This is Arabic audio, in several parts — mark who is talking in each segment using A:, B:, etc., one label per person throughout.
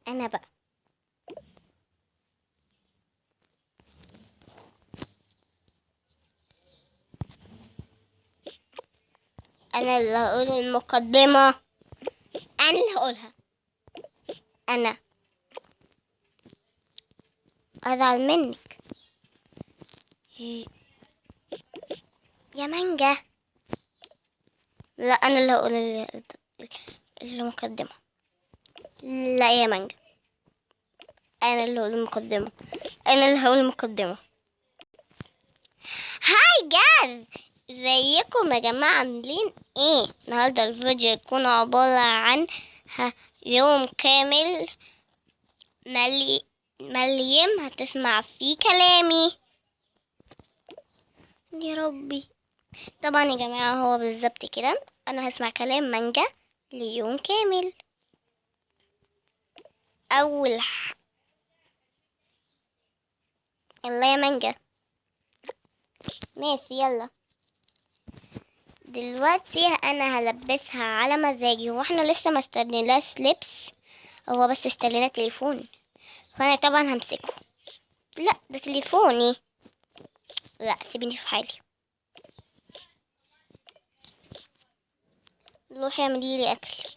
A: انا بقى انا اللي هقول المقدمة، انا اللي هقولها. انا ازعل منك يا مانجا. لا انا اللي هقول المقدمة. لا يا مانجا، انا اللي هقول المقدمة. انا اللي هقول المقدمة. هاي جاز، ازيكم يا جماعة؟ عاملين ايه؟ النهاردة الفيديو يكون عبارة عن يوم كامل مليم هتسمع فيه كلامي. يا ربي. طبعا يا جماعة هو بالظبط كده، انا هسمع كلام مانجا ليوم كامل. اول يلا يا مانجا، ماشي يلا. دلوقتي انا هلبسها على مزاجي، واحنا لسه ما استنيناش لبس، هو بس استنينا تليفون، فانا طبعا همسكه. لا ده تليفوني، لا سيبيني في حالي. روحي اعملي لي اكل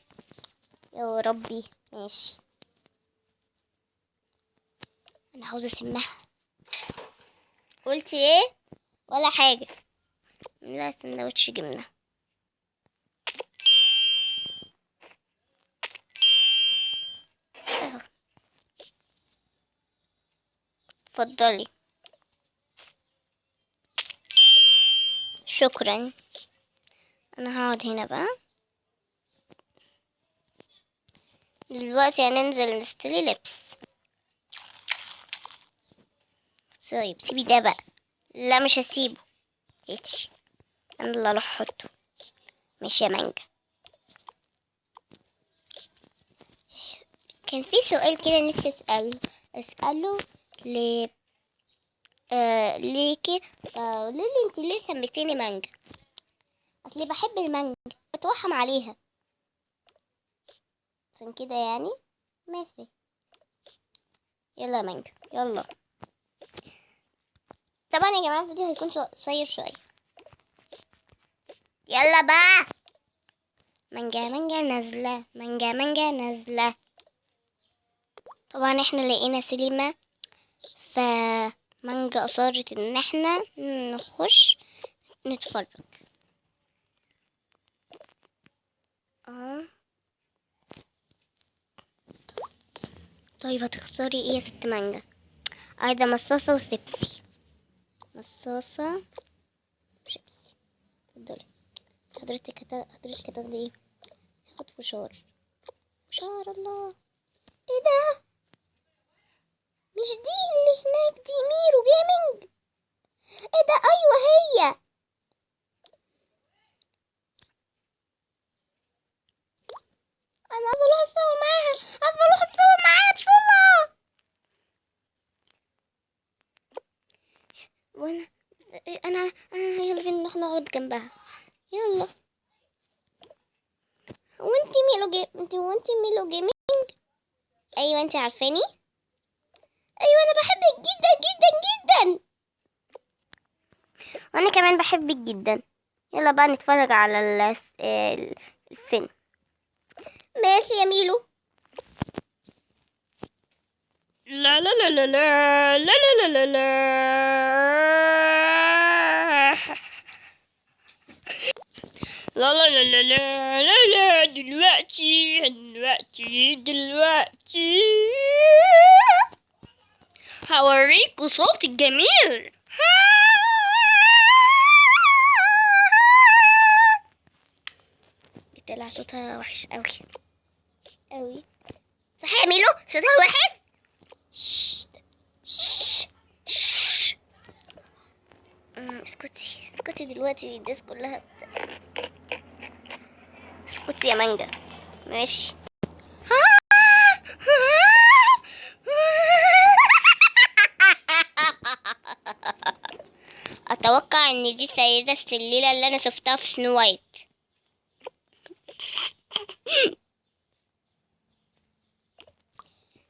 A: يا ربي. ماشي، انا عاوزه اسمها. قلتي ايه؟ ولا حاجه. لا سندوتش جبنه. اهو اتفضلي. شكرا. انا هقعد هنا بقى. دلوقتي هننزل نشتري لبس. طيب سيبي ده بقى. لا مش هسيبه، هيتش انا اللي اروح احطه. ماشي يا مانجا. كان في سؤال كده نفسي اساله ل ليكي. ليلي انت ليه سميتيني مانجا؟ اصلي بحب المانجا، بتوحم عليها عشان كده يعني. ماشي يلا يا مانجا يلا. طبعا يا جماعه الفيديو هيكون قصير شويه. يلا بقى. مانجا مانجا نازله، مانجا مانجا نازله. طبعا احنا لقينا سينما، فمانجا اصرت ان احنا نخش نتفرج. اه طيب هتختاري ايه يا ست مانجا؟ عايزه مصاصه وشيبسي. مصاصه وشيبسي، اتفضلي. حضرتك هتاخدي ايه؟ هاخد فشار. فشار الله. ايه ده؟ مش دي اللي هناك دي ميرو جيمنج؟ ايه ده؟ ايوه هي. انا عايزه اروح اتصور معاها، عايزه اروح اتصور معاها بسرعه. وانا انا يلا بينا نروح نقعد جنبها. يلا. وانتي ميلو جيمنج؟ ايوه انتي عارفاني. ايوه انا بحبك جدا جدا جدا. وانا كمان بحبك جدا. يلا بقى نتفرج على الفيلم. ماشي يا ميلو. لا لا لا لا لا لا لا لا لا. لا لا لا لا لا لا لا. دلوقتي هوريكوا صوتي الجميل. طلع صوتها وحش قوي قوي. صحيح يا ميلو صوتها وحش. اسكتي دلوقتي الناس كلها اسكتي يا مانجا. ماشي. اتوقع ان دي سيدة الليلة اللي انا شفتها في سنو وايت.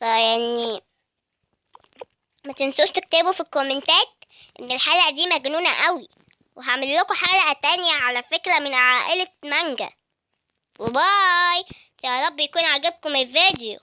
A: فيعني ما تنسوش تكتبوا في الكومنتات ان الحلقة دي مجنونة قوي، وهعمل لكم حلقة تانية على فكرة من عائلة مانجا. وباي، يا رب يكون عجبكم الفيديو.